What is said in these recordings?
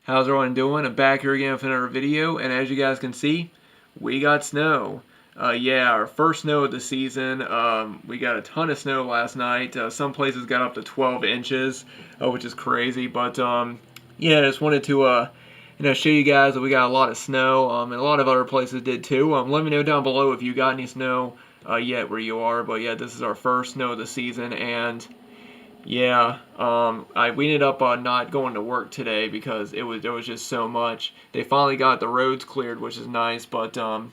How's everyone doing? I'm back here again with another video, and as you guys can see, we got snow. Yeah, our first snow of the season. We got a ton of snow last night. Some places got up to 12 inches, which is crazy. But yeah, I just wanted to show you guys that we got a lot of snow, and a lot of other places did too. Let me know down below if you got any snow yet where you are. But yeah, this is our first snow of the season, and yeah, we ended up not going to work today because there was just so much. They finally got the roads cleared, which is nice, but oh,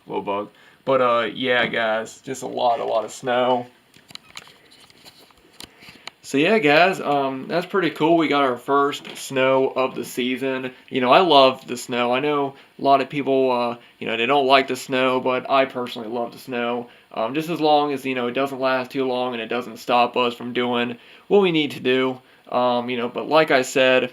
little bug. But yeah, guys, just a lot of snow. So yeah, guys, that's pretty cool. We got our first snow of the season. You know, I love the snow. I know a lot of people, they don't like the snow, but I personally love the snow. Just as long as it doesn't last too long and it doesn't stop us from doing what we need to do. But like I said,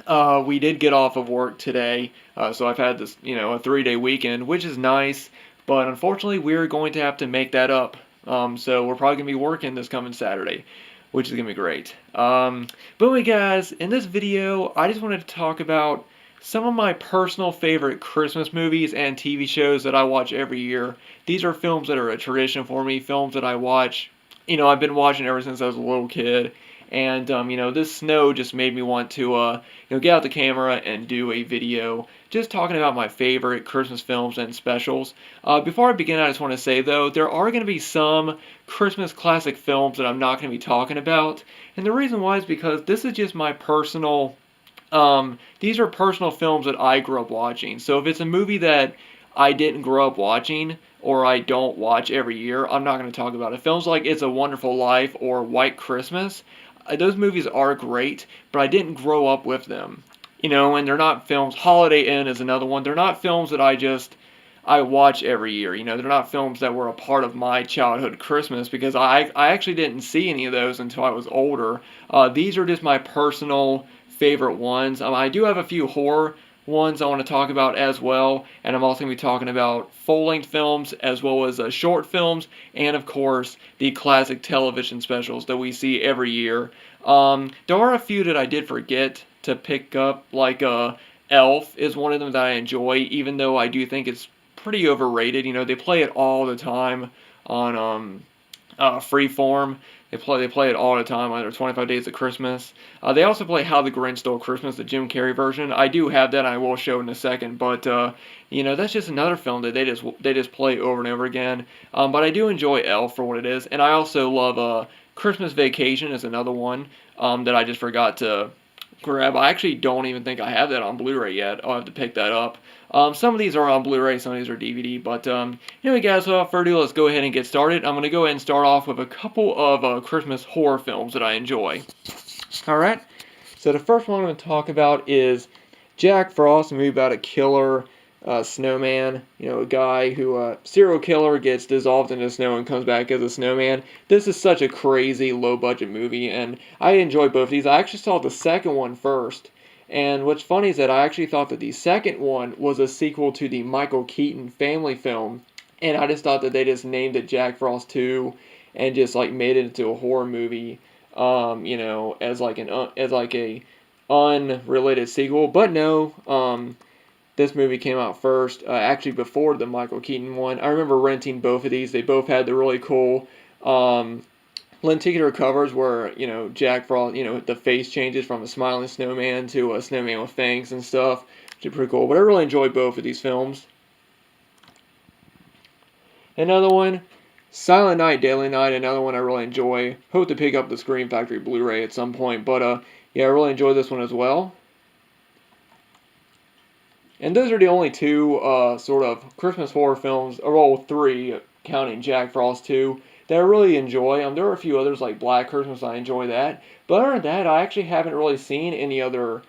we did get off of work today, so I've had this, a 3-day weekend, which is nice. But unfortunately, we're going to have to make that up. So we're probably gonna be working this coming Saturday, which is gonna be great. But anyway, guys, in this video, I just wanted to talk about some of my personal favorite Christmas movies and TV shows that I watch every year. These are films that are a tradition for me, films that I watch. I've been watching ever since I was a little kid. And this snow just made me want to get out the camera and do a video just talking about my favorite Christmas films and specials. Before I begin, I just want to say though, there are going to be some Christmas classic films that I'm not going to be talking about, and the reason why is because this is just my personal. These are personal films that I grew up watching. So if it's a movie that I didn't grow up watching or I don't watch every year, I'm not going to talk about it. Films like It's a Wonderful Life or White Christmas, those movies are great, but I didn't grow up with them. And they're not films. Holiday Inn is another one. They're not films that I watch every year. They're not films that were a part of my childhood Christmas because I actually didn't see any of those until I was older. These are just my personal favorite ones. I do have a few horror ones I want to talk about as well, and I'm also going to be talking about full-length films as well as short films, and of course the classic television specials that we see every year. There are a few that I did forget to pick up, like Elf is one of them that I enjoy, even though I do think it's pretty overrated. They play it all the time on Freeform. They play it all the time on their 25 Days of Christmas. They also play How the Grinch Stole Christmas, the Jim Carrey version. I do have that, and I will show it in a second. But that's just another film that they just play over and over again. But I do enjoy Elf for what it is, and I also love Christmas Vacation is another one that I just forgot to grab. I actually don't even think I have that on Blu-ray yet. I'll have to pick that up. Some of these are on Blu-ray, some of these are DVD, but anyway guys, without further ado, let's go ahead and get started. I'm going to go ahead and start off with a couple of Christmas horror films that I enjoy. Alright, so the first one I'm going to talk about is Jack Frost, a movie about a killer snowman, a guy who, serial killer, gets dissolved into snow and comes back as a snowman. This is such a crazy low-budget movie, and I enjoy both of these. I actually saw the second one first. And what's funny is that I actually thought that the second one was a sequel to the Michael Keaton family film, and I just thought that they just named it Jack Frost 2 and just like made it into a horror movie, as like a unrelated sequel. But no, this movie came out first, actually before the Michael Keaton one. I remember renting both of these. They both had the really cool lenticular covers where, Jack Frost, the face changes from a smiling snowman to a snowman with fangs and stuff, which is pretty cool. But I really enjoyed both of these films. Another one, Silent Night, Deadly Night, another one I really enjoy. Hope to pick up the Scream Factory Blu-ray at some point, but yeah, I really enjoyed this one as well. And those are the only two sort of Christmas horror films, or well, three, counting Jack Frost 2, that I really enjoy. There are a few others like Black Christmas, I enjoy that. But other than that, I actually haven't really seen any other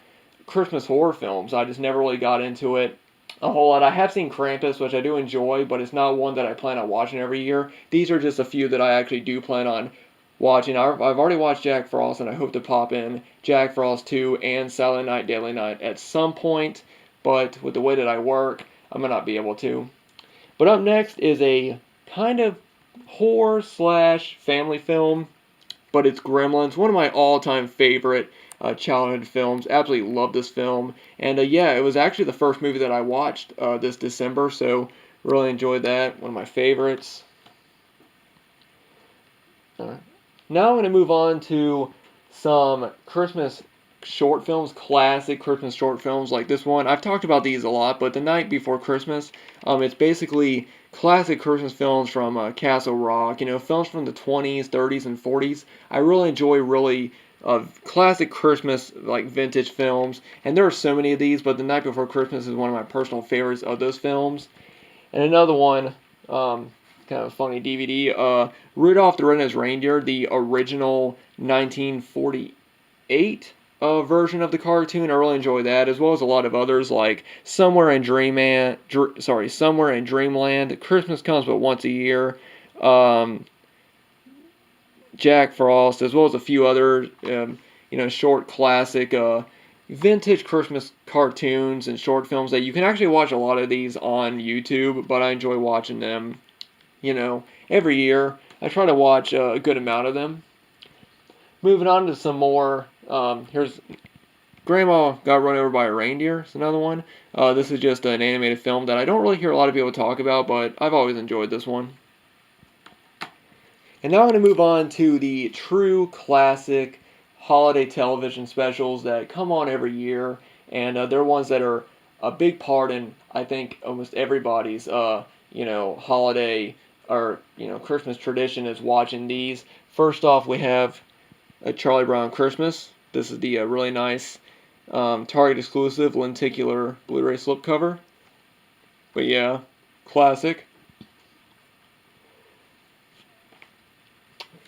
Christmas horror films. I just never really got into it a whole lot. I have seen Krampus, which I do enjoy, but it's not one that I plan on watching every year. These are just a few that I actually do plan on watching. I've already watched Jack Frost, and I hope to pop in Jack Frost 2 and Silent Night, Deadly Night at some point. But with the way that I work, I'm going to not be able to. But up next is a kind of horror/family film, but it's Gremlins, one of my all-time favorite childhood films. Absolutely love this film. And yeah, it was actually the first movie that I watched this December, so really enjoyed that. One of my favorites. Now I'm going to move on to some Christmas short films, classic Christmas short films like this one. I've talked about these a lot, but The Night Before Christmas, it's basically classic Christmas films from Castle Rock, films from the 20s, 30s, and 40s. I really enjoy classic Christmas, like vintage films, and there are so many of these, but The Night Before Christmas is one of my personal favorites of those films. And another one, kind of funny DVD, Rudolph the Red-Nosed Reindeer, the original 1948 version of the cartoon. I really enjoy that, as well as a lot of others like Somewhere in Dreamland, Christmas Comes But Once a Year, Jack Frost, as well as a few other, short classic vintage Christmas cartoons and short films that you can actually watch a lot of these on YouTube, but I enjoy watching them, every year. I try to watch a good amount of them. Moving on to some more, here's Grandma Got Run Over by a Reindeer. It's another one. This is just an animated film that I don't really hear a lot of people talk about, but I've always enjoyed this one. And now I'm going to move on to the true classic holiday television specials that come on every year, and they're ones that are a big part in, I think, almost everybody's, holiday or, Christmas tradition is watching these. First off, we have A Charlie Brown Christmas. This is the really nice Target exclusive lenticular Blu-ray slipcover. But yeah, classic.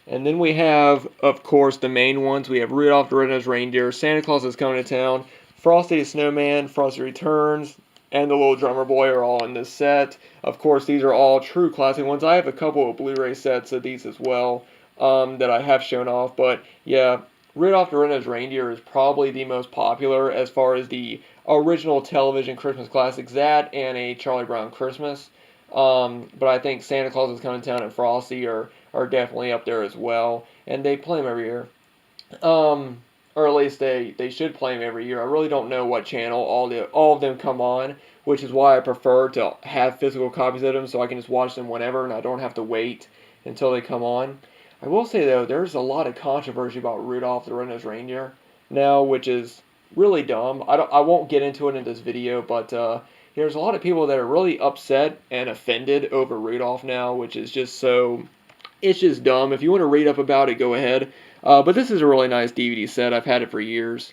And then we have, of course, the main ones. We have Rudolph the Red-Nosed Reindeer, Santa Claus is Coming to Town, Frosty the Snowman, Frosty Returns, and The Little Drummer Boy are all in this set. Of course, these are all true classic ones. I have a couple of Blu-ray sets of these as well that I have shown off. But yeah, Rudolph the Red-Nosed Reindeer is probably the most popular as far as the original television Christmas classics, that and A Charlie Brown Christmas. But I think Santa Claus is Coming to Town and Frosty are definitely up there as well, and they play them every year. Or at least they should play them every year. I really don't know what channel all of them come on, which is why I prefer to have physical copies of them so I can just watch them whenever and I don't have to wait until they come on. I will say though, there's a lot of controversy about Rudolph the Red-Nosed Reindeer now, which is really dumb. I won't get into it in this video, but there's a lot of people that are really upset and offended over Rudolph now, which is just so. It's just dumb. If you want to read up about it, go ahead. But this is a really nice DVD set. I've had it for years.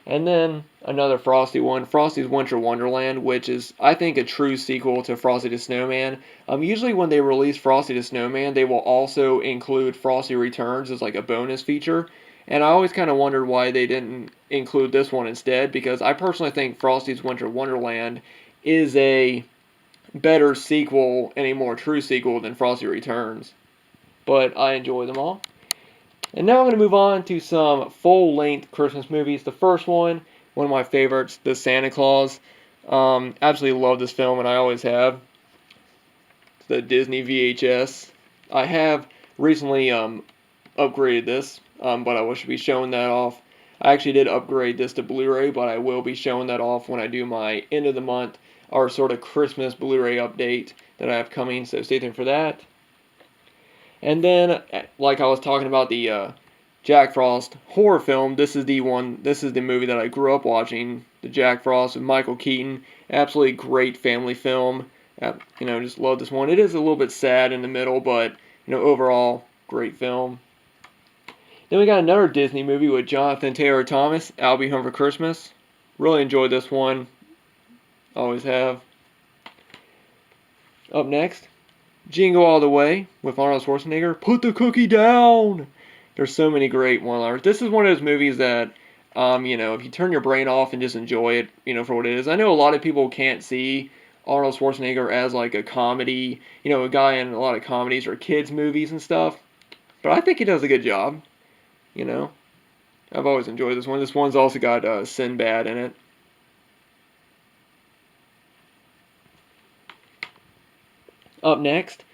And then another Frosty one, Frosty's Winter Wonderland, which is, I think, a true sequel to Frosty the Snowman. Usually when they release Frosty the Snowman, they will also include Frosty Returns as like a bonus feature. And I always kind of wondered why they didn't include this one instead, because I personally think Frosty's Winter Wonderland is a better sequel and a more true sequel than Frosty Returns. But I enjoy them all. And now I'm going to move on to some full-length Christmas movies. The first one of my favorites, The Santa Claus. Absolutely love this film, and I always have. It's the Disney VHS. I have recently upgraded this, but I should be showing that off. I actually did upgrade this to Blu-ray, but I will be showing that off when I do my end of the month or sort of Christmas Blu-ray update that I have coming, so stay tuned for that. And then, like I was talking about the Jack Frost horror film, this is the movie that I grew up watching, the Jack Frost with Michael Keaton. Absolutely great family film. Just love this one. It is a little bit sad in the middle, but, overall, great film. Then we got another Disney movie with Jonathan Taylor Thomas, I'll Be Home for Christmas. Really enjoyed this one. Always have. Up next, Jingle All the Way with Arnold Schwarzenegger. Put the cookie down! There's so many great one-liners. This is one of those movies that, if you turn your brain off and just enjoy it, for what it is. I know a lot of people can't see Arnold Schwarzenegger as like a comedy, a guy in a lot of comedies or kids movies and stuff. But I think he does a good job, I've always enjoyed this one. This one's also got Sinbad in it. Up next,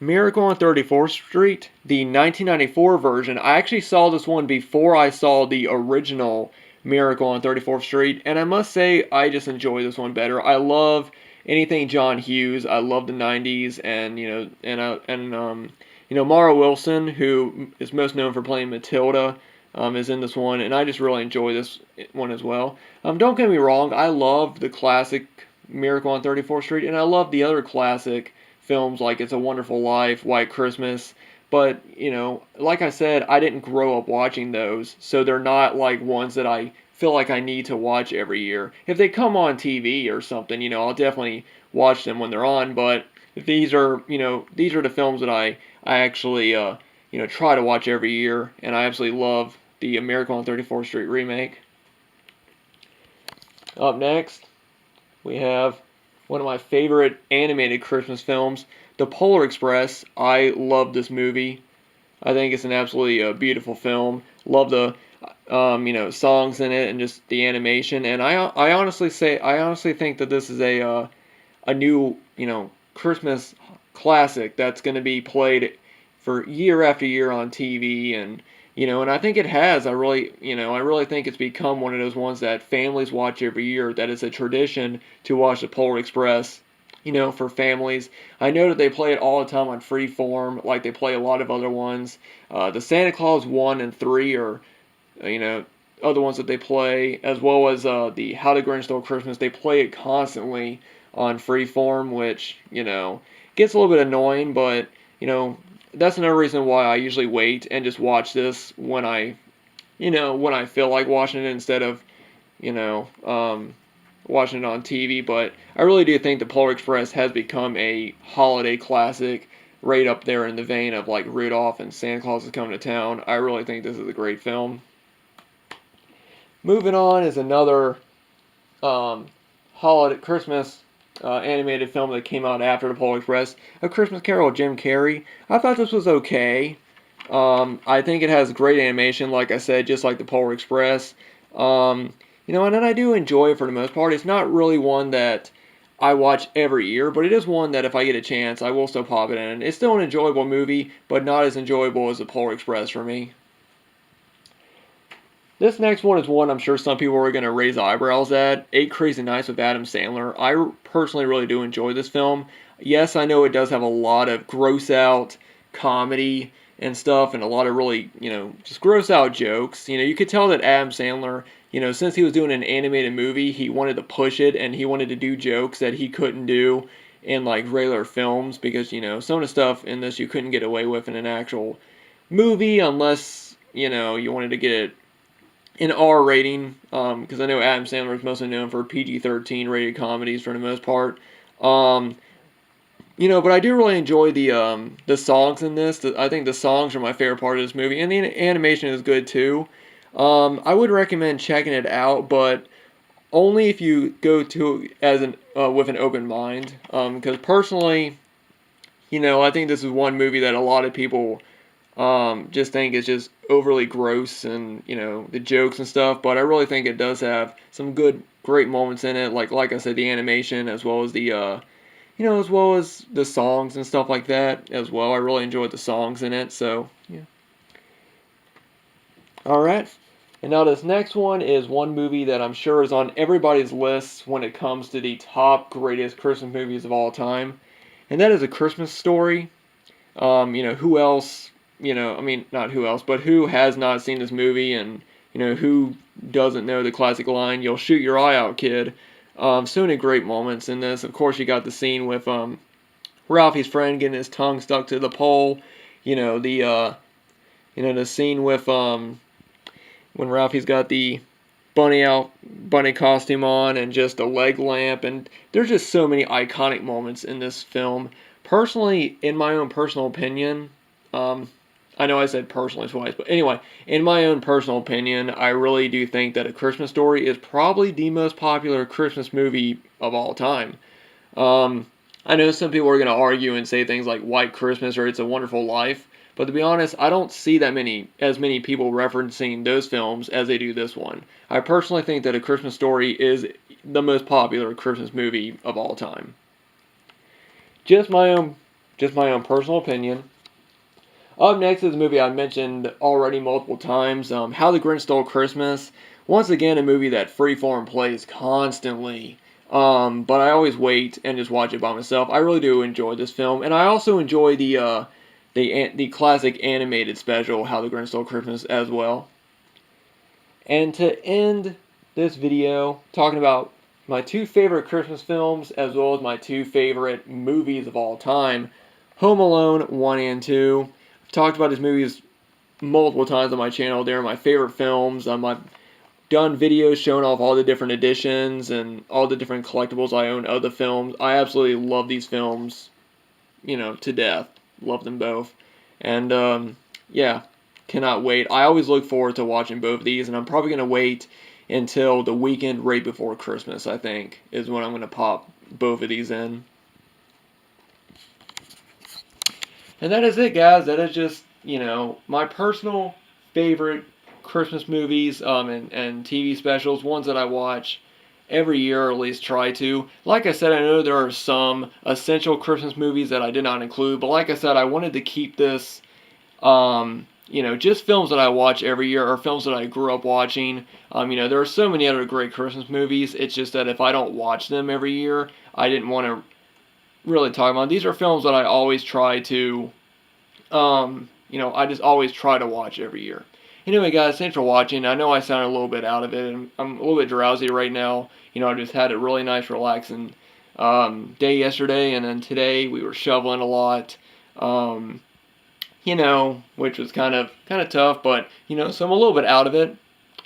Miracle on 34th Street, the 1994 version. I actually saw this one before I saw the original Miracle on 34th Street, and I must say I just enjoy this one better. I love anything John Hughes. I love the 90s, and Mara Wilson, who is most known for playing Matilda, is in this one, and I just really enjoy this one as well. Don't get me wrong, I love the classic Miracle on 34th Street, and I love the other classic films like It's a Wonderful Life, White Christmas. But, like I said, I didn't grow up watching those, so they're not like ones that I feel like I need to watch every year. If they come on TV or something, I'll definitely watch them when they're on, but these are the films that I actually, try to watch every year, and I absolutely love the Miracle on 34th Street remake. Up next, we have one of my favorite animated Christmas films, The Polar Express. I love this movie. I think it's an absolutely beautiful film. Love the songs in it and just the animation. And I honestly think that this is a new Christmas classic that's going to be played for year after year on TV, and I think it has. I really think it's become one of those ones that families watch every year. That is a tradition to watch the Polar Express. For families. I know that they play it all the time on Freeform, like they play a lot of other ones. The Santa Claus 1 and 3 are, other ones that they play, as well as the How the Grinch Stole Christmas. They play it constantly on Freeform, which, gets a little bit annoying, but, that's another reason why I usually wait and just watch this when I feel like watching it instead of, watching it on TV. But I really do think the Polar Express has become a holiday classic, right up there in the vein of like Rudolph and Santa Claus is Coming to Town. I really think this is a great film. Moving on is another holiday Christmas animated film that came out after the Polar Express, A Christmas Carol, Jim Carrey. I thought this was okay. I think it has great animation, like I said, just like the Polar Express. And then I do enjoy it for the most part. It's not really one that I watch every year, but it is one that if I get a chance, I will still pop it in. It's still an enjoyable movie, but not as enjoyable as the Polar Express for me. This next one is one I'm sure some people are going to raise eyebrows at. 8 Crazy Nights with Adam Sandler. I personally really do enjoy this film. Yes, I know it does have a lot of gross out comedy and stuff, and a lot of really, just gross out jokes. You could tell that Adam Sandler, since he was doing an animated movie, he wanted to push it, and he wanted to do jokes that he couldn't do in like regular films, because some of the stuff in this you couldn't get away with in an actual movie unless you wanted to get it an R rating, because I know Adam Sandler is mostly known for PG-13 rated comedies for the most part. But I do really enjoy the songs in this. I think the songs are my favorite part of this movie, and the animation is good too. I would recommend checking it out, but only if you go to with an open mind. Because personally, I think this is one movie that a lot of people just think is just overly gross, and the jokes and stuff. But I really think it does have some great moments in it. Like I said, the animation as well as as well as the songs and stuff like that as well. I really enjoyed the songs in it. So yeah. All right. And now this next one is one movie that I'm sure is on everybody's list when it comes to the top greatest Christmas movies of all time, and that is A Christmas Story. Who else? I mean, not who else, but who has not seen this movie, and who doesn't know the classic line, "You'll shoot your eye out, kid." So many great moments in this. Of course, you got the scene with Ralphie's friend getting his tongue stuck to the pole. The scene with when Ralphie's got the bunny costume on, and just a leg lamp, and there's just so many iconic moments in this film. Personally, in my own personal opinion, I know I said personally twice, but anyway, in my own personal opinion, I really do think that A Christmas Story is probably the most popular Christmas movie of all time. I know some people are going to argue and say things like White Christmas or It's a Wonderful Life, but to be honest, I don't see as many people referencing those films as they do this one. I personally think that A Christmas Story is the most popular Christmas movie of all time. Just my own Just my own personal opinion. Up next is a movie I mentioned already multiple times, How the Grinch Stole Christmas. Once again, a movie that Freeform plays constantly, but I always wait and just watch it by myself. I really do enjoy this film, and I also enjoy the classic animated special, How the Grinch Stole Christmas, as well. And to end this video, talking about my two favorite Christmas films as well as my two favorite movies of all time, Home Alone 1 and 2. I've talked about these movies multiple times on my channel. They're my favorite films. I've done videos showing off all the different editions and all the different collectibles I own of the films. I absolutely love these films, to death. Love them both. And, yeah, cannot wait. I always look forward to watching both of these, and I'm probably going to wait until the weekend right before Christmas, I think, is when I'm going to pop both of these in. And that is it, guys. That is just, my personal favorite Christmas movies and TV specials, ones that I watch every year, or at least try to. Like I said, I know there are some essential Christmas movies that I did not include, but like I said, I wanted to keep this, just films that I watch every year, or films that I grew up watching. There are so many other great Christmas movies. It's just that if I don't watch them every year, I didn't want to really talk about. These are films that I always try to, I just always try to watch every year. Anyway, guys, thanks for watching. I know I sound a little bit out of it, and I'm a little bit drowsy right now. I just had a really nice, relaxing day yesterday, and then today we were shoveling a lot, which was kind of tough, but, so I'm a little bit out of it.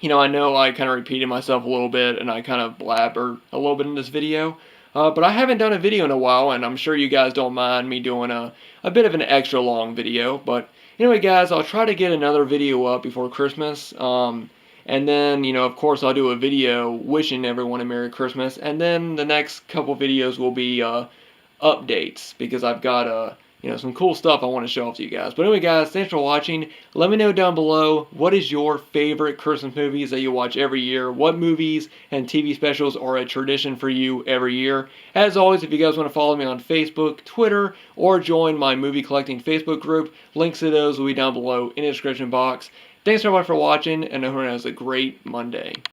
I know I kind of repeated myself a little bit, and I kind of blabbered a little bit in this video, but I haven't done a video in a while, and I'm sure you guys don't mind me doing a bit of an extra long video. But anyway, guys, I'll try to get another video up before Christmas. And then, of course, I'll do a video wishing everyone a Merry Christmas. And then the next couple videos will be updates, because I've got some cool stuff I want to show off to you guys. But anyway, guys, thanks for watching. Let me know down below, what is your favorite Christmas movies that you watch every year? What movies and TV specials are a tradition for you every year? As always, if you guys want to follow me on Facebook, Twitter, or join my movie collecting Facebook group, links to those will be down below in the description box. Thanks so much for watching, and everyone has a great Monday.